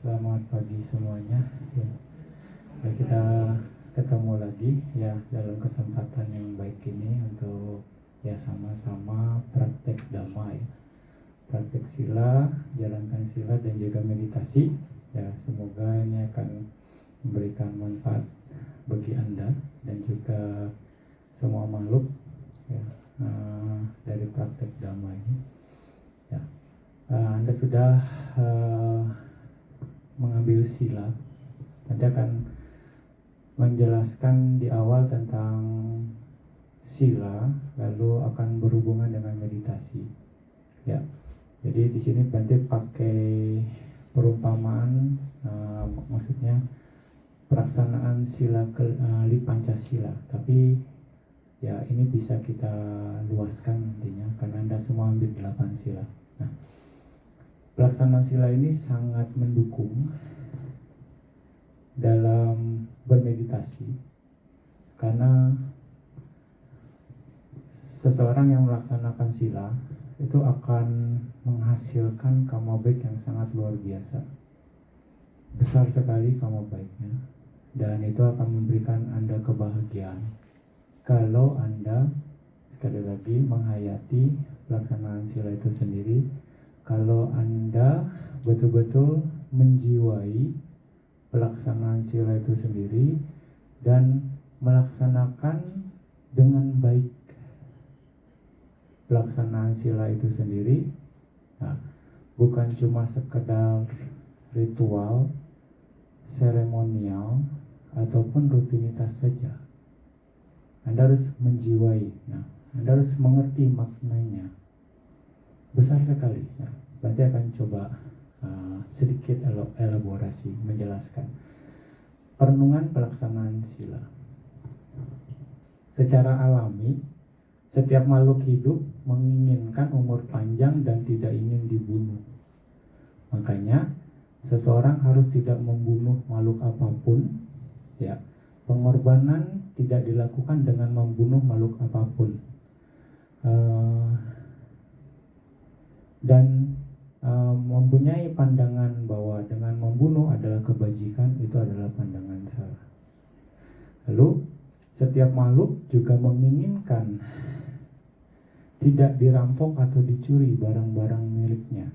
Selamat pagi semuanya. Ya, kita ketemu lagi ya dalam kesempatan yang baik ini untuk ya sama-sama praktek Dhamma ya. Praktek sila, jalankan sila dan juga meditasi. Ya, semoga ini akan memberikan manfaat bagi Anda dan juga semua makhluk ya, dari praktek Dhamma ini. Ya. Anda sudah mengambil sila. Nanti akan menjelaskan di awal tentang sila, lalu akan berhubungan dengan meditasi. Ya, jadi di sini Bante pakai perumpamaan, maksudnya pelaksanaan sila li Pancasila. Tapi ya ini bisa kita luaskan nantinya karena Anda semua ambil 8 sila. Nah, pelaksanaan sila ini sangat mendukung dalam bermeditasi karena seseorang yang melaksanakan sila itu akan menghasilkan karma baik yang sangat luar biasa, besar sekali karma baiknya, dan itu akan memberikan Anda kebahagiaan kalau Anda sekali lagi menghayati pelaksanaan sila itu sendiri. Kalau Anda betul-betul menjiwai pelaksanaan sila itu sendiri dan melaksanakan dengan baik pelaksanaan sila itu sendiri, nah, bukan cuma sekedar ritual, seremonial, ataupun rutinitas saja. Anda harus menjiwai, nah, Anda harus mengerti maknanya. Besar sekali. Nah, nanti akan coba sedikit elaborasi menjelaskan perenungan pelaksanaan sila. Secara alami, setiap makhluk hidup menginginkan umur panjang dan tidak ingin dibunuh. Makanya seseorang harus tidak membunuh makhluk apapun. Ya, pengorbanan tidak dilakukan dengan membunuh makhluk apapun. Dan mempunyai pandangan bahwa dengan membunuh adalah kebajikan, itu adalah pandangan salah. Lalu setiap makhluk juga menginginkan tidak dirampok atau dicuri barang-barang miliknya.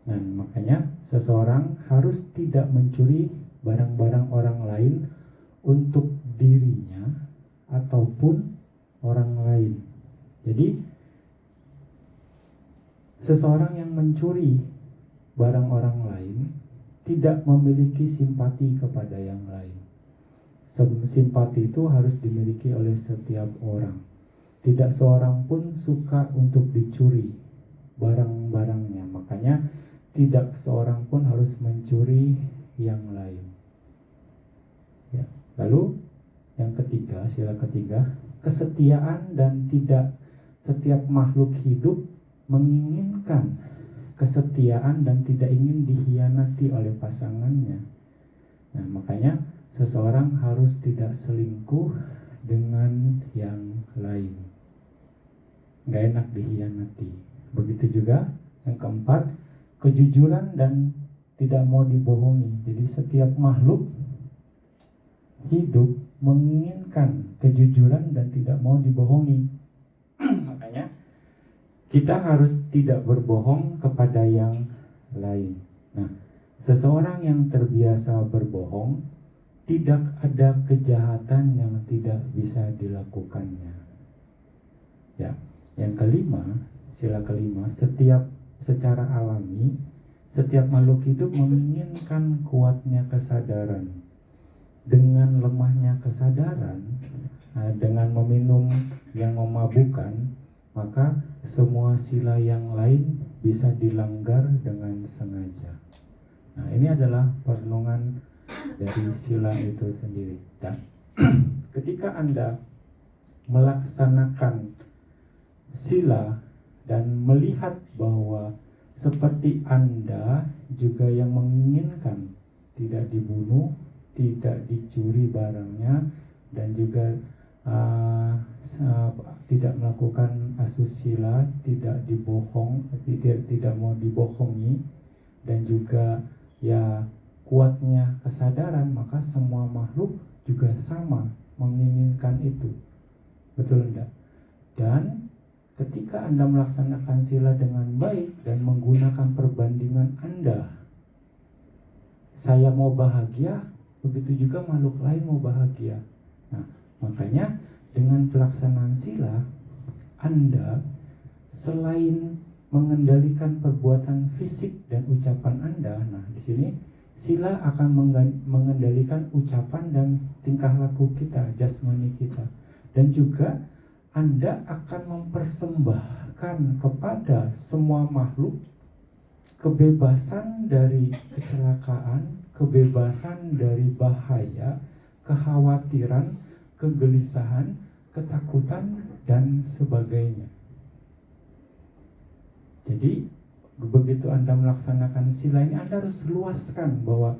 Dan makanya seseorang harus tidak mencuri barang-barang orang lain untuk dirinya ataupun orang lain. Jadi seseorang yang mencuri barang orang lain tidak memiliki simpati kepada yang lain. Simpati itu harus dimiliki oleh setiap orang. Tidak seorang pun suka untuk dicuri barang-barangnya. Makanya tidak seorang pun harus mencuri yang lain. Ya. Lalu yang ketiga, sila ketiga, kesetiaan, dan tidak setiap makhluk hidup menginginkan kesetiaan dan tidak ingin dikhianati oleh pasangannya. Nah, makanya seseorang harus tidak selingkuh dengan yang lain. Gak enak dikhianati. Begitu juga yang keempat, kejujuran dan tidak mau dibohongi. Jadi setiap makhluk hidup menginginkan kejujuran dan tidak mau dibohongi. Makanya kita harus tidak berbohong kepada yang lain. Nah, seseorang yang terbiasa berbohong, tidak ada kejahatan yang tidak bisa dilakukannya. Ya, yang kelima, sila kelima, secara alami, setiap makhluk hidup menginginkan kuatnya kesadaran. Dengan lemahnya kesadaran, dengan meminum yang memabukkan, maka semua sila yang lain bisa dilanggar dengan sengaja. Nah, ini adalah perenungan dari sila itu sendiri. Dan ketika Anda melaksanakan sila dan melihat bahwa seperti Anda juga yang menginginkan tidak dibunuh, tidak dicuri barangnya, dan juga tidak melakukan asusila, tidak dibohong, tidak mau dibohongi, dan juga ya kuatnya kesadaran, maka semua makhluk juga sama menginginkan itu. Betul enggak? Dan ketika Anda melaksanakan sila dengan baik dan menggunakan perbandingan Anda, saya mau bahagia, begitu juga makhluk lain mau bahagia. Nah, makanya dengan pelaksanaan sila, Anda selain mengendalikan perbuatan fisik dan ucapan Anda, nah di sini sila akan mengendalikan ucapan dan tingkah laku kita, jasmani kita, dan juga Anda akan mempersembahkan kepada semua makhluk kebebasan dari kecelakaan, kebebasan dari bahaya, kekhawatiran, kegelisahan, ketakutan, dan sebagainya. Jadi begitu Anda melaksanakan sila ini, Anda harus luaskan bahwa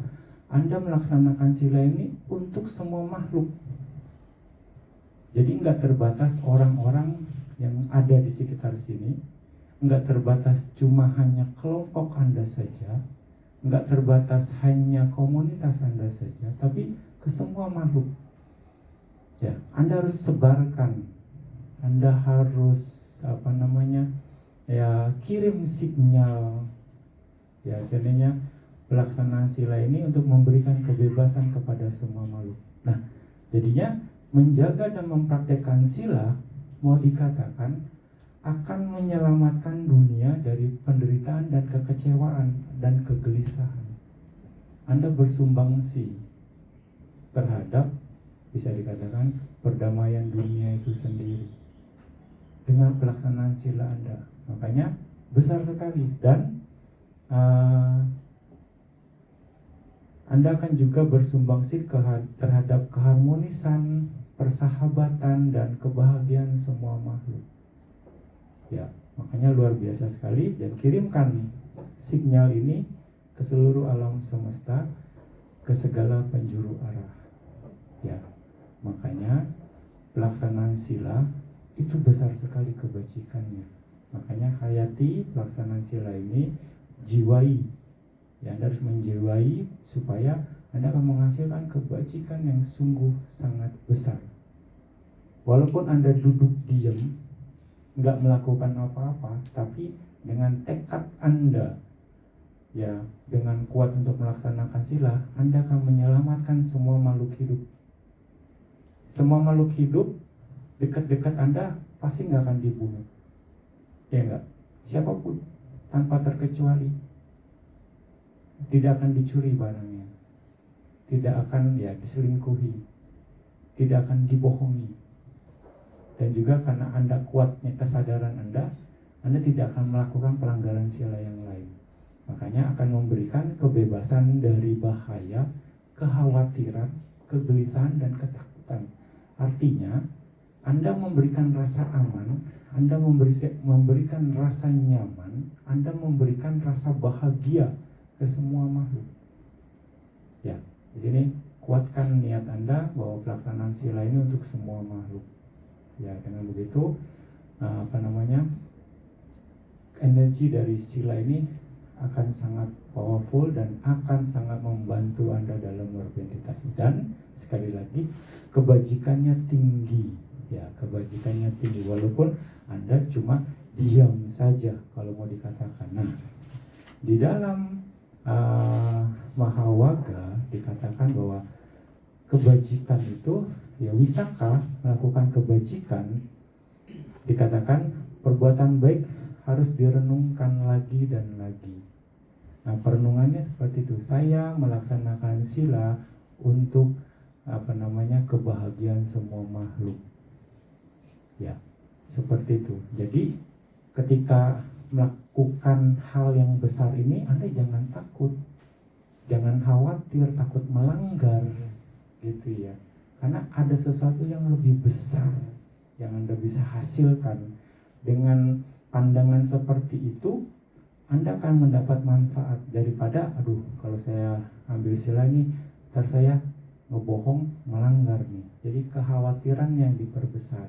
Anda melaksanakan sila ini untuk semua makhluk. Jadi nggak terbatas orang-orang yang ada di sekitar sini, nggak terbatas cuma hanya kelompok Anda saja, nggak terbatas hanya komunitas Anda saja, tapi ke semua makhluk. Ya, Anda harus sebarkan, Anda harus kirim sinyal. Ya, sebenarnya pelaksanaan sila ini untuk memberikan kebebasan kepada semua makhluk. Nah, jadinya menjaga dan mempraktekkan sila mau dikatakan akan menyelamatkan dunia dari penderitaan dan kekecewaan dan kegelisahan. Anda bersumbangsi terhadap, bisa dikatakan, perdamaian dunia itu sendiri dengan pelaksanaan sila Anda. Makanya besar sekali. Dan Anda akan juga bersumbangsi terhadap keharmonisan, persahabatan, dan kebahagiaan semua makhluk. Ya, makanya luar biasa sekali. Dan kirimkan sinyal ini ke seluruh alam semesta, ke segala penjuru arah. Ya, makanya pelaksanaan sila itu besar sekali kebajikannya. Makanya hayati pelaksanaan sila ini, jiwai. Ya, Anda harus menjiwai supaya Anda akan menghasilkan kebajikan yang sungguh sangat besar. Walaupun Anda duduk diam, nggak melakukan apa-apa, tapi dengan tekad Anda, ya, dengan kuat untuk melaksanakan sila, Anda akan menyelamatkan semua makhluk hidup. Semua makhluk hidup dekat-dekat Anda pasti nggak akan dibunuh. Ya enggak? Siapapun, tanpa terkecuali. Tidak akan dicuri barangnya, tidak akan diselingkuhi, tidak akan dibohongi. Dan juga karena Anda kuatnya kesadaran Anda tidak akan melakukan pelanggaran sila yang lain. Makanya akan memberikan kebebasan dari bahaya, kekhawatiran, kegelisahan, dan ketakutan. Artinya Anda memberikan rasa aman, Anda memberikan rasa nyaman, Anda memberikan rasa bahagia ke semua makhluk. Ya, di sini kuatkan niat Anda bahwa pelaksanaan sila ini untuk semua makhluk. Ya, dengan begitu energi dari sila ini akan sangat powerful dan akan sangat membantu Anda dalam bermeditasi. Dan sekali lagi, kebajikannya tinggi. Ya, kebajikannya tinggi walaupun Anda cuma diam saja kalau mau dikatakan. Nah, di dalam Mahawaga dikatakan bahwa kebajikan itu, ya, wisaka, melakukan kebajikan, dikatakan perbuatan baik harus direnungkan lagi dan lagi. Nah, perenungannya seperti itu. Saya melaksanakan sila untuk kebahagiaan semua makhluk. Ya, seperti itu. Jadi ketika melakukan hal yang besar ini, Anda jangan takut, jangan khawatir, takut melanggar, gitu ya. Karena ada sesuatu yang lebih besar yang Anda bisa hasilkan. Dengan pandangan seperti itu, Anda akan mendapat manfaat daripada, kalau saya ambil sila ini, ntar saya ngebohong, melanggar nih. Jadi kekhawatiran yang diperbesar,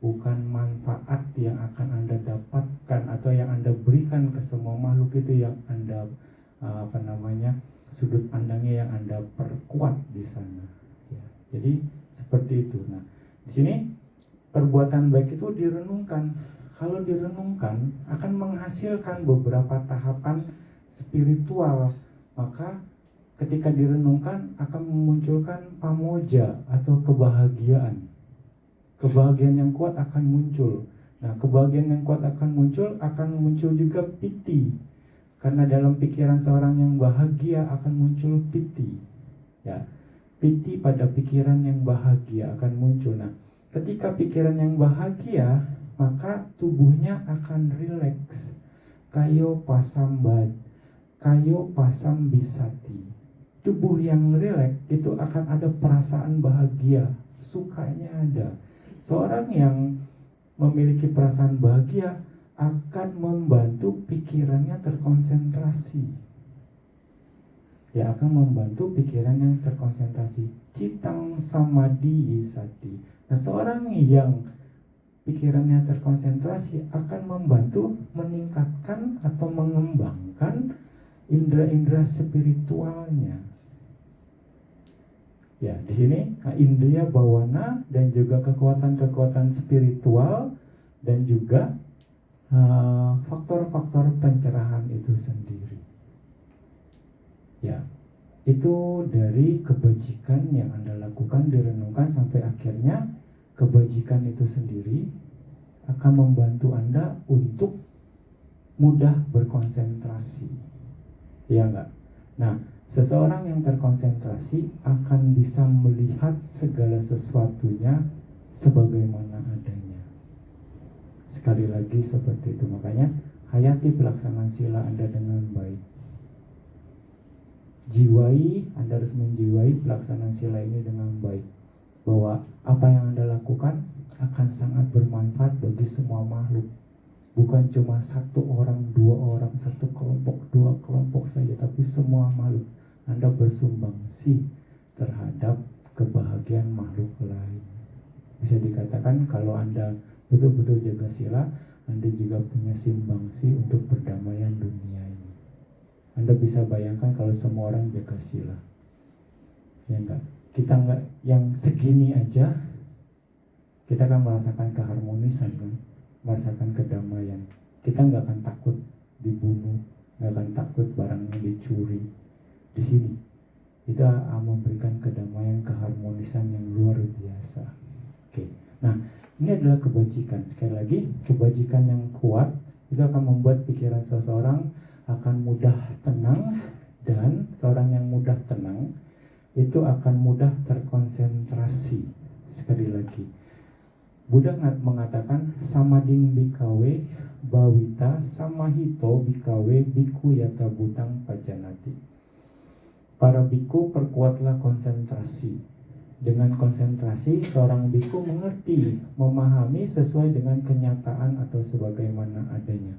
bukan manfaat yang akan Anda dapatkan atau yang Anda berikan ke semua makhluk itu yang Anda sudut pandangnya yang Anda perkuat di sana. Ya, jadi seperti itu. Nah, di sini perbuatan baik itu direnungkan. Kalau direnungkan akan menghasilkan beberapa tahapan spiritual. Maka ketika direnungkan akan memunculkan pamoja atau kebahagiaan. Kebahagiaan yang kuat akan muncul. Nah, kebahagiaan yang kuat akan muncul juga piti. Karena dalam pikiran seorang yang bahagia akan muncul piti. Ya, piti pada pikiran yang bahagia akan muncul. Nah, ketika pikiran yang bahagia, maka tubuhnya akan rileks. Kayo pasambad, kayo pasam bisati. Tubuh yang rileks itu akan ada perasaan bahagia, sukanya ada. Seorang yang memiliki perasaan bahagia akan membantu pikirannya terkonsentrasi. Ya, akan membantu pikirannya terkonsentrasi. Citang samadhi isati. Nah, seorang yang pikirannya terkonsentrasi akan membantu meningkatkan atau mengembangkan indera-indera spiritualnya. Ya, di sini indriya bawana dan juga kekuatan-kekuatan spiritual dan juga faktor-faktor pencerahan itu sendiri. Ya, itu dari kebajikan yang Anda lakukan, direnungkan sampai akhirnya kebajikan itu sendiri akan membantu Anda untuk mudah berkonsentrasi. Ya enggak? Nah, seseorang yang terkonsentrasi akan bisa melihat segala sesuatunya sebagaimana adanya. Sekali lagi seperti itu. Makanya hayati pelaksanaan sila Anda dengan baik. Jiwai, Anda harus menjiwai pelaksanaan sila ini dengan baik. Bahwa apa yang Anda lakukan akan sangat bermanfaat bagi semua makhluk. Bukan cuma satu orang, dua orang, satu kelompok, dua kelompok saja, tapi semua makhluk. Anda bersumbangsi terhadap kebahagiaan makhluk lain. Bisa dikatakan kalau Anda betul-betul jaga sila, Anda juga punya sumbangsi untuk perdamaian dunia ini. Anda bisa bayangkan kalau semua orang jaga sila. Ya enggak? Kita enggak yang segini aja, kita akan merasakan keharmonisan kan? Merasakan kedamaian. Kita nggak akan takut dibunuh, nggak akan takut barangnya dicuri. Di sini kita memberikan kedamaian, keharmonisan yang luar biasa. Oke. Nah, ini adalah kebajikan. Sekali lagi, kebajikan yang kuat itu akan membuat pikiran seseorang akan mudah tenang, dan seorang yang mudah tenang itu akan mudah terkonsentrasi. Sekali lagi, Buddha mengatakan samading bikawe bawita samahito bikawe biku yata butang pajanati. Para biku, perkuatlah konsentrasi. Dengan konsentrasi seorang biku mengerti, memahami sesuai dengan kenyataan atau sebagaimana adanya.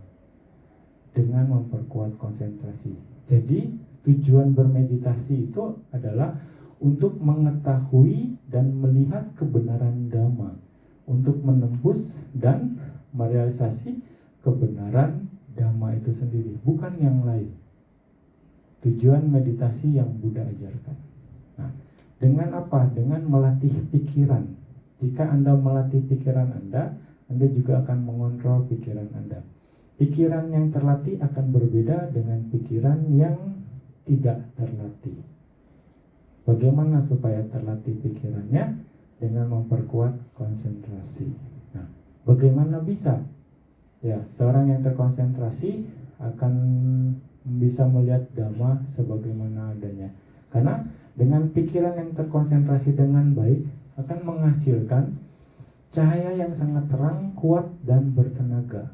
Dengan memperkuat konsentrasi. Jadi tujuan bermeditasi itu adalah untuk mengetahui dan melihat kebenaran Dhamma, untuk menembus dan merealisasi kebenaran Dhamma itu sendiri, bukan yang lain. Tujuan meditasi yang Buddha ajarkan. Nah, dengan apa? Dengan melatih pikiran. Jika Anda melatih pikiran Anda juga akan mengontrol pikiran Anda. Pikiran yang terlatih akan berbeda dengan pikiran yang tidak terlatih. Bagaimana supaya terlatih pikirannya? Dengan memperkuat konsentrasi. Nah, bagaimana bisa? Ya, seorang yang terkonsentrasi akan bisa melihat Dhamma sebagaimana adanya. Karena dengan pikiran yang terkonsentrasi dengan baik akan menghasilkan cahaya yang sangat terang, kuat, dan bertenaga.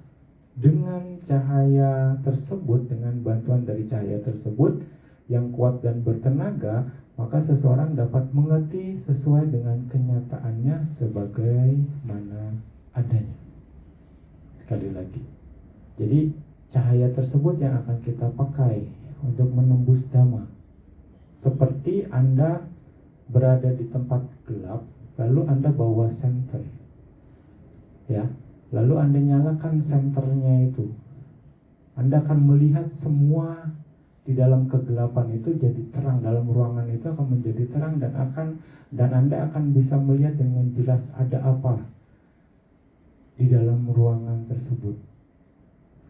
Dengan cahaya tersebut, dengan bantuan dari cahaya tersebut yang kuat dan bertenaga, maka seseorang dapat mengerti sesuai dengan kenyataannya sebagaimana adanya. Sekali lagi, jadi cahaya tersebut yang akan kita pakai untuk menembus Dhamma. Seperti Anda berada di tempat gelap, lalu Anda bawa senter, ya, lalu Anda nyalakan senternya itu. Anda akan melihat semua di dalam kegelapan itu jadi terang, dalam ruangan itu akan menjadi terang, dan Anda akan bisa melihat dengan jelas ada apa di dalam ruangan tersebut.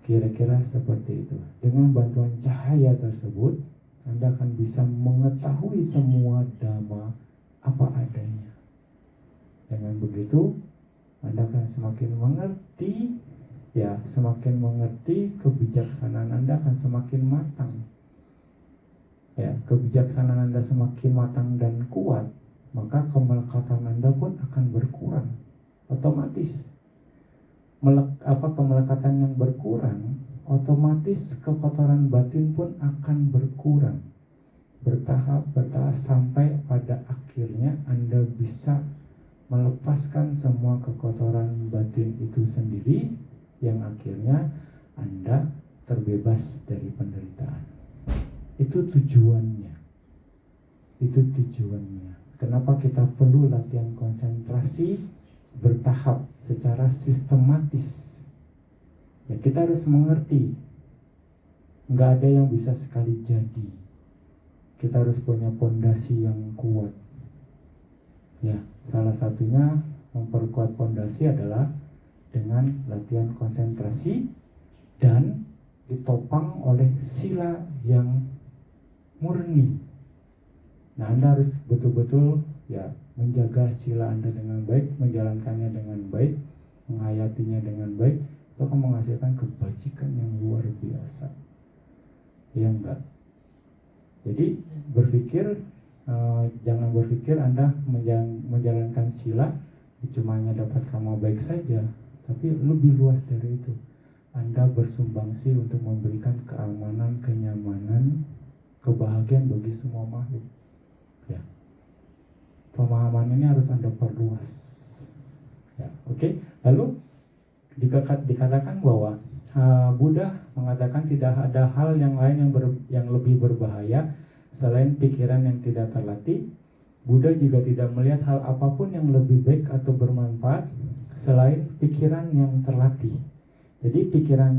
Kira-kira seperti itu. Dengan bantuan cahaya tersebut, Anda akan bisa mengetahui semua dhamma apa adanya. Dengan begitu, Anda akan semakin mengerti, ya, semakin mengerti, kebijaksanaan Anda akan semakin matang. Ya, kebijaksanaan Anda semakin matang dan kuat, maka kemelekatan Anda pun akan berkurang. Otomatis kemelekatan yang berkurang, otomatis kekotoran batin pun akan berkurang. Bertahap sampai pada akhirnya Anda bisa melepaskan semua kekotoran batin itu sendiri, yang akhirnya Anda terbebas dari penderitaan. Itu tujuannya. Kenapa kita perlu latihan konsentrasi bertahap secara sistematis? Ya, kita harus mengerti, nggak ada yang bisa sekali jadi. Kita harus punya pondasi yang kuat. Ya, salah satunya memperkuat pondasi adalah dengan latihan konsentrasi dan ditopang oleh sila yang murni. Nah, Anda harus betul-betul ya menjaga sila Anda dengan baik, menjalankannya dengan baik, menghayatinya dengan baik. Itu akan menghasilkan kebajikan yang luar biasa. Ya enggak? Jadi jangan berpikir Anda menjalankan sila cuma hanya dapat karma baik saja, tapi lebih luas dari itu. Anda bersumbangsi untuk memberikan keamanan, kenyamanan, kebahagiaan bagi semua makhluk. Ya. Pemahaman ini harus Anda perluas. Ya, oke. Lalu dikatakan bahwa Buddha mengatakan tidak ada hal yang lain yang lebih berbahaya selain pikiran yang tidak terlatih. Buddha juga tidak melihat hal apapun yang lebih baik atau bermanfaat selain pikiran yang terlatih. Jadi pikiran